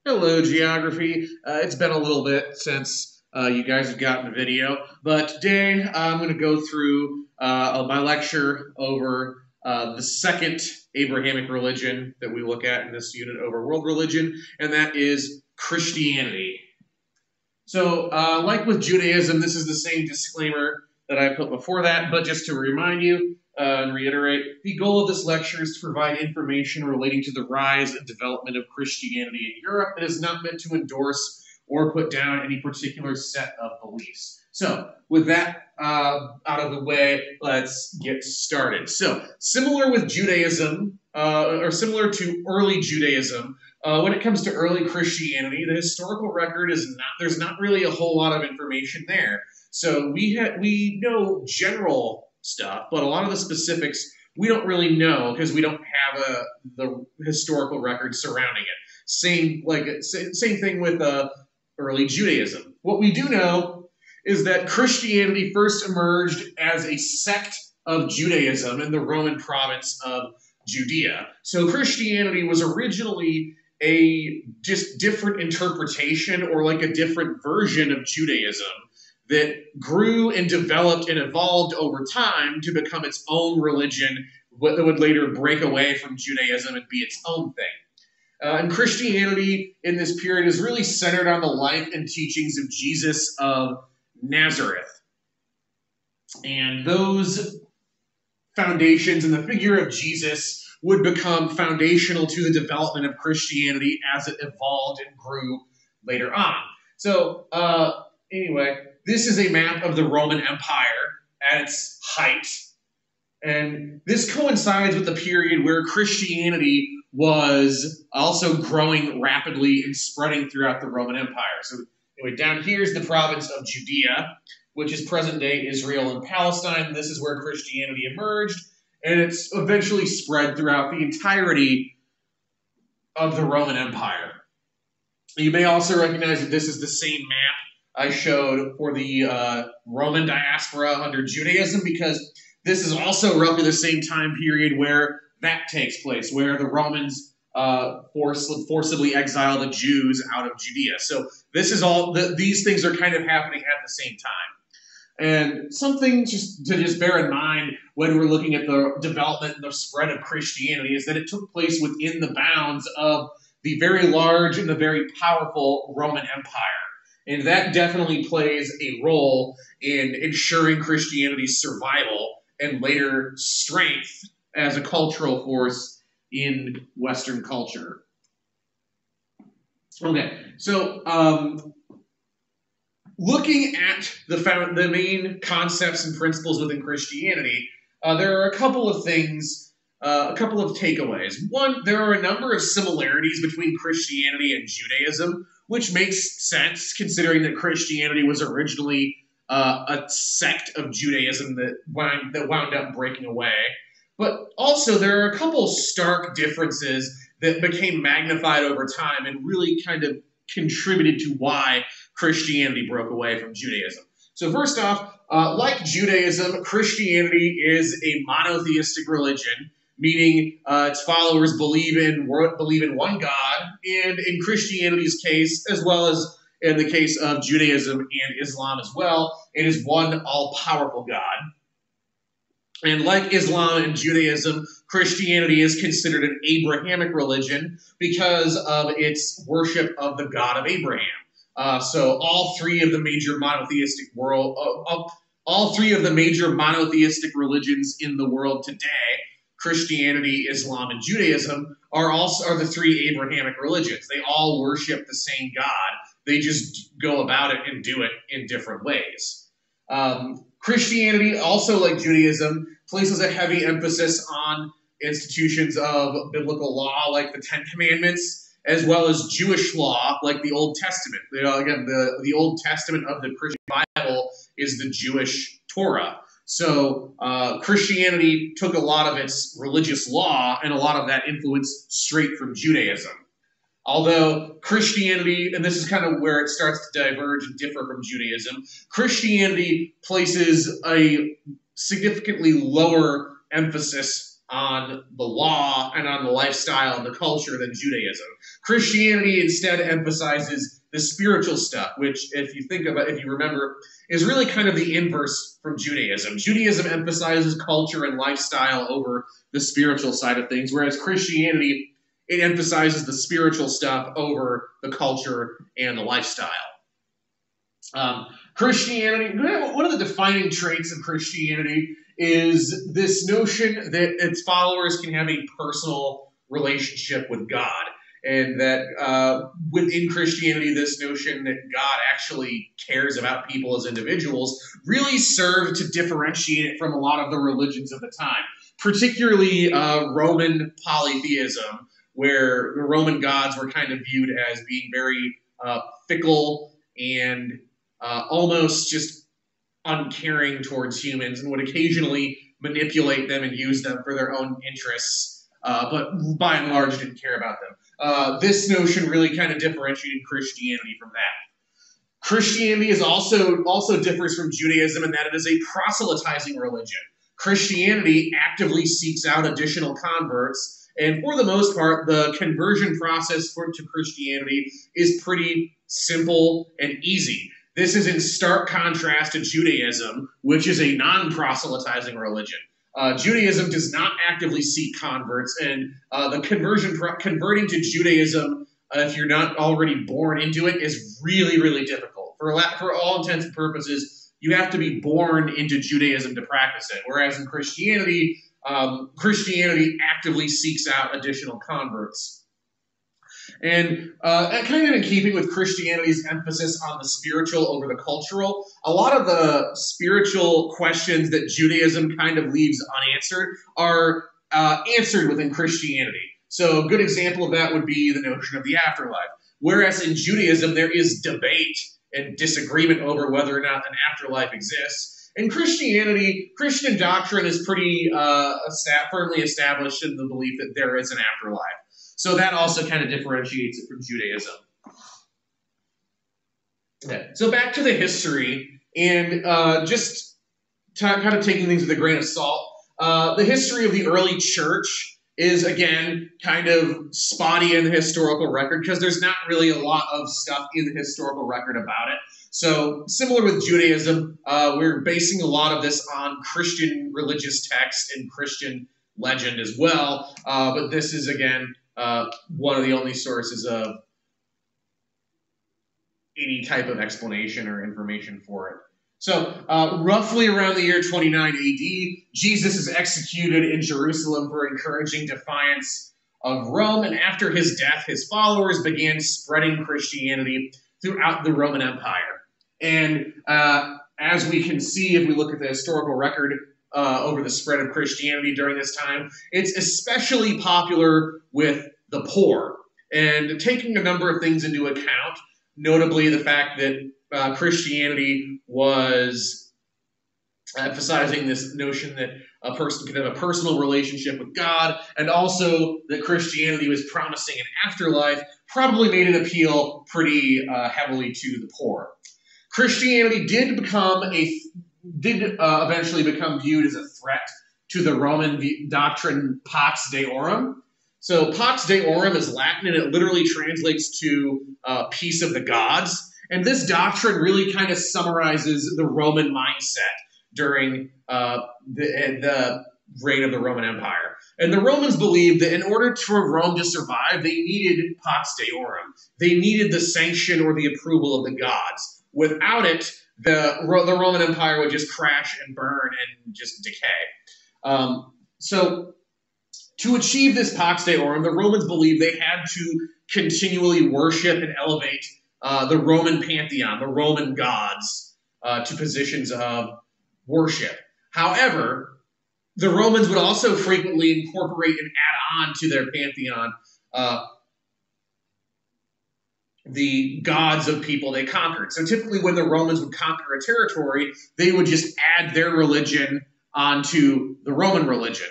Hello, geography. It's been a little bit since you guys have gotten a video, but today I'm going to go through my lecture over the second Abrahamic religion that we look at in this unit over world religion, and that is Christianity. So, like with Judaism, this is the same disclaimer that I put before that, but just to remind you and reiterate, the goal of this lecture is to provide information relating to the rise and development of Christianity in Europe. It is not meant to endorse or put down any particular set of beliefs. So, with that out of the way, let's get started. So, similar with Judaism, or similar to early Judaism, when it comes to early Christianity, the historical record is there's not really a whole lot of information there. So we know general stuff, but a lot of the specifics we don't really know because we don't have the historical record surrounding it. Same thing with early Judaism. What we do know is that Christianity first emerged as a sect of Judaism in the Roman province of Judea. So Christianity was originally a just different interpretation or like a different version of Judaism that grew and developed and evolved over time to become its own religion that would later break away from Judaism and be its own thing. And Christianity in this period is really centered on the life and teachings of Jesus of Nazareth. And those foundations and the figure of Jesus would become foundational to the development of Christianity as it evolved and grew later on. So, anyway, this is a map of the Roman Empire at its height. And this coincides with the period where Christianity was also growing rapidly and spreading throughout the Roman Empire. So, anyway, down here is the province of Judea, which is present-day Israel and Palestine. This is where Christianity emerged. And it's eventually spread throughout the entirety of the Roman Empire. You may also recognize that this is the same map I showed for the Roman diaspora under Judaism, because this is also roughly the same time period where that takes place, where the Romans forcibly exile the Jews out of Judea. So this is all, these things are kind of happening at the same time. And something just to bear in mind when we're looking at the development and the spread of Christianity is that it took place within the bounds of the very large and the very powerful Roman Empire. And that definitely plays a role in ensuring Christianity's survival and later strength as a cultural force in Western culture. Okay, so looking at the main concepts and principles within Christianity, there are a couple of things, a couple of takeaways. One, there are a number of similarities between Christianity and Judaism, which makes sense considering that Christianity was originally a sect of Judaism that wound up breaking away. But also, there are a couple stark differences that became magnified over time and really kind of contributed to why Christianity broke away from Judaism. So first off, like Judaism, Christianity is a monotheistic religion, meaning its followers believe in one God, and in Christianity's case, as well as in the case of Judaism and Islam as well, it is one all-powerful God. And like Islam and Judaism, Christianity is considered an Abrahamic religion because of its worship of the God of Abraham. So all three of the major monotheistic religions in the world today, Christianity, Islam, and Judaism, are the three Abrahamic religions. They all worship the same God. They just go about it and do it in different ways. Christianity, also like Judaism, places a heavy emphasis on institutions of biblical law, like the Ten Commandments, as well as Jewish law, like the Old Testament. Again, the Old Testament of the Christian Bible is the Jewish Torah. So Christianity took a lot of its religious law and a lot of that influence straight from Judaism. Although Christianity, and this is kind of where it starts to diverge and differ from Judaism, Christianity places a significantly lower emphasis on the law and on the lifestyle and the culture than Judaism. Christianity instead emphasizes the spiritual stuff, which, if you think about, if you remember, is really kind of the inverse from Judaism. Judaism emphasizes culture and lifestyle over the spiritual side of things, whereas Christianity, it emphasizes the spiritual stuff over the culture and the lifestyle. Christianity, one of the defining traits of Christianity is this notion that its followers can have a personal relationship with God. And that within Christianity, this notion that God actually cares about people as individuals really served to differentiate it from a lot of the religions of the time, particularly Roman polytheism, where the Roman gods were kind of viewed as being very fickle and almost just uncaring towards humans, and would occasionally manipulate them and use them for their own interests, but by and large didn't care about them. This notion really kind of differentiated Christianity from that. Christianity is also differs from Judaism in that it is a proselytizing religion. Christianity actively seeks out additional converts, and for the most part, the conversion process to Christianity is pretty simple and easy. This is in stark contrast to Judaism, which is a non-proselytizing religion. Judaism does not actively seek converts, and converting to Judaism, if you're not already born into it, is really, really difficult. For all intents and purposes, you have to be born into Judaism to practice it, whereas in Christianity, Christianity actively seeks out additional converts. And kind of in keeping with Christianity's emphasis on the spiritual over the cultural, a lot of the spiritual questions that Judaism kind of leaves unanswered are answered within Christianity. So a good example of that would be the notion of the afterlife. Whereas in Judaism, there is debate and disagreement over whether or not an afterlife exists. In Christianity, Christian doctrine is pretty firmly established in the belief that there is an afterlife. So that also kind of differentiates it from Judaism. Okay, so back to the history, and just kind of taking things with a grain of salt. The history of the early church is, again, kind of spotty in the historical record because there's not really a lot of stuff in the historical record about it. So similar with Judaism, we're basing a lot of this on Christian religious text and Christian legend as well. But this is, again, one of the only sources of any type of explanation or information for it. So roughly around the year 29 AD, Jesus is executed in Jerusalem for encouraging defiance of Rome, and after his death, his followers began spreading Christianity throughout the Roman Empire. And as we can see, if we look at the historical record over the spread of Christianity during this time, it's especially popular with the poor. And taking a number of things into account, notably the fact that Christianity was emphasizing this notion that a person could have a personal relationship with God, and also that Christianity was promising an afterlife, probably made it appeal pretty heavily to the poor. Christianity did eventually become viewed as a threat to the Roman doctrine Pax Deorum. So Pax Deorum is Latin, and it literally translates to peace of the gods. And this doctrine really kind of summarizes the Roman mindset during the reign of the Roman Empire. And the Romans believed that in order for Rome to survive, they needed Pax Deorum. They needed the sanction or the approval of the gods. Without it, the Roman Empire would just crash and burn and just decay. So to achieve this Pax Deorum, the Romans believed they had to continually worship and elevate the Roman pantheon, the Roman gods, to positions of worship. However, the Romans would also frequently incorporate and add on to their pantheon the gods of people they conquered. So typically when the Romans would conquer a territory, they would just add their religion onto the Roman religion.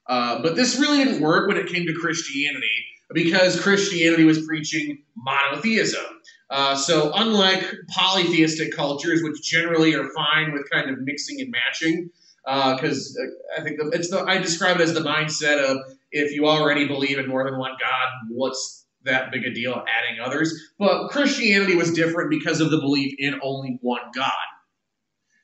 But this really didn't work when it came to Christianity, because Christianity was preaching monotheism. So unlike polytheistic cultures, which generally are fine with kind of mixing and matching, because I think I describe it as the mindset of if you already believe in more than one God, what's that big a deal adding others? But Christianity was different because of the belief in only one God.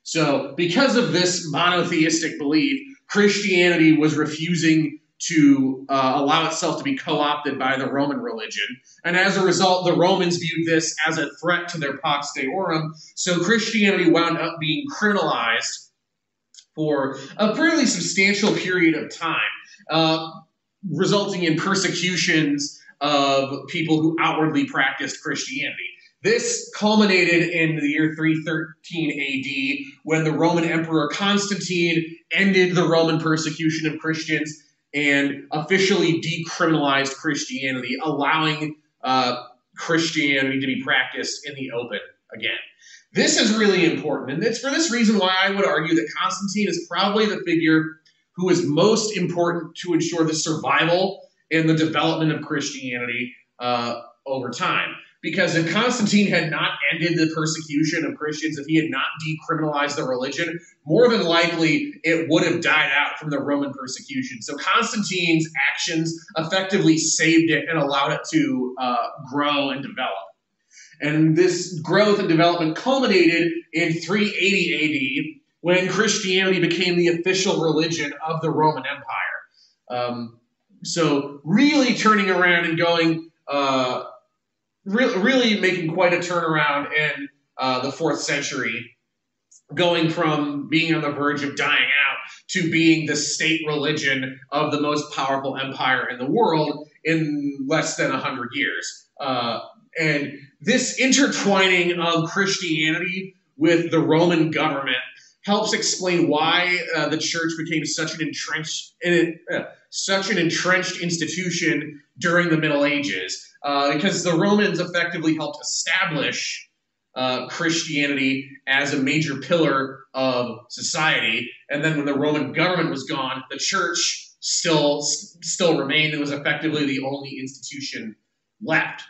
So because of this monotheistic belief, Christianity was refusing to allow itself to be co-opted by the Roman religion. And as a result, the Romans viewed this as a threat to their Pax Deorum. So Christianity wound up being criminalized for a fairly substantial period of time, resulting in persecutions of people who outwardly practiced Christianity. This culminated in the year 313 AD when the Roman Emperor Constantine ended the Roman persecution of Christians and officially decriminalized Christianity, allowing Christianity to be practiced in the open again. This is really important, and it's for this reason why I would argue that Constantine is probably the figure who is most important to ensure the survival and the development of Christianity over time. Because if Constantine had not ended the persecution of Christians, if he had not decriminalized the religion, more than likely it would have died out from the Roman persecution. So Constantine's actions effectively saved it and allowed it to grow and develop. And this growth and development culminated in 380 AD when Christianity became the official religion of the Roman Empire. So really turning around and going... really making quite a turnaround in the 4th century, going from being on the verge of dying out to being the state religion of the most powerful empire in the world in less than 100 years. And this intertwining of Christianity with the Roman government helps explain why the church became such an entrenched institution during the Middle Ages. Because the Romans effectively helped establish Christianity as a major pillar of society. And then when the Roman government was gone, the church still remained and was effectively the only institution left.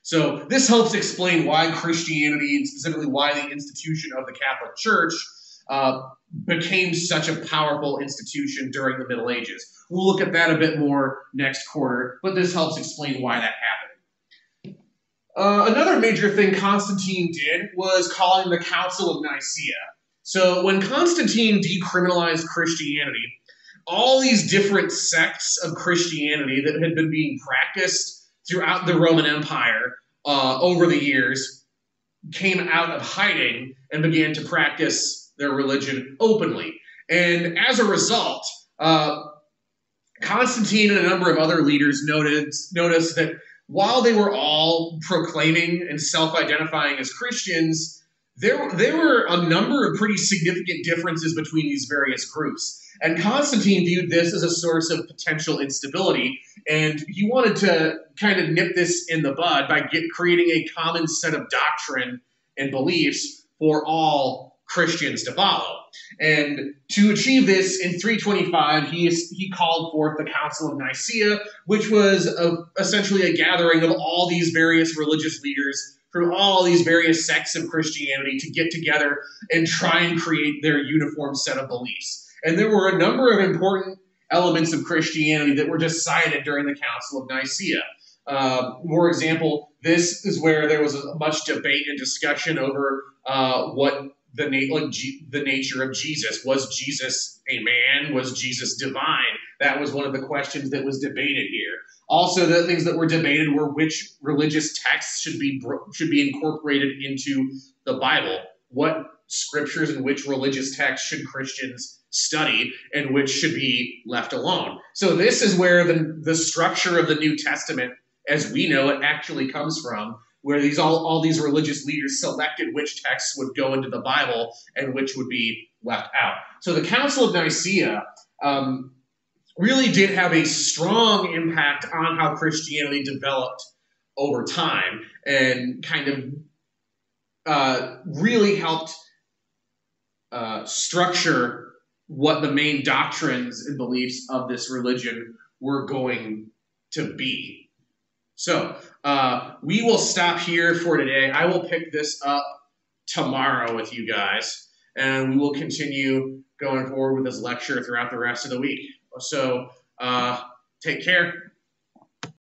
So this helps explain why Christianity, and specifically why the institution of the Catholic Church, became such a powerful institution during the Middle Ages. We'll look at that a bit more next quarter, but this helps explain why that happened. Another major thing Constantine did was calling the Council of Nicaea. So when Constantine decriminalized Christianity, all these different sects of Christianity that had been being practiced throughout the Roman Empire over the years came out of hiding and began to practice their religion openly. And as a result, Constantine and a number of other leaders noticed that while they were all proclaiming and self-identifying as Christians, there were a number of pretty significant differences between these various groups. And Constantine viewed this as a source of potential instability, and he wanted to kind of nip this in the bud by creating a common set of doctrine and beliefs for all Christians to follow. And to achieve this, in 325, he called forth the Council of Nicaea, which was essentially a gathering of all these various religious leaders from all these various sects of Christianity to get together and try and create their uniform set of beliefs. And there were a number of important elements of Christianity that were decided during the Council of Nicaea. For example, this is where there was much debate and discussion over what the nature of Jesus. Was Jesus a man? Was Jesus divine? That was one of the questions that was debated here. Also, the things that were debated were which religious texts should be incorporated into the Bible. What scriptures and which religious texts should Christians study and which should be left alone? So this is where the structure of the New Testament, as we know it, actually comes from, where all these religious leaders selected which texts would go into the Bible and which would be left out. So the Council of Nicaea really did have a strong impact on how Christianity developed over time, and kind of really helped structure what the main doctrines and beliefs of this religion were going to be. So we will stop here for today. I will pick this up tomorrow with you guys, and we will continue going forward with his lecture throughout the rest of the week. So take care.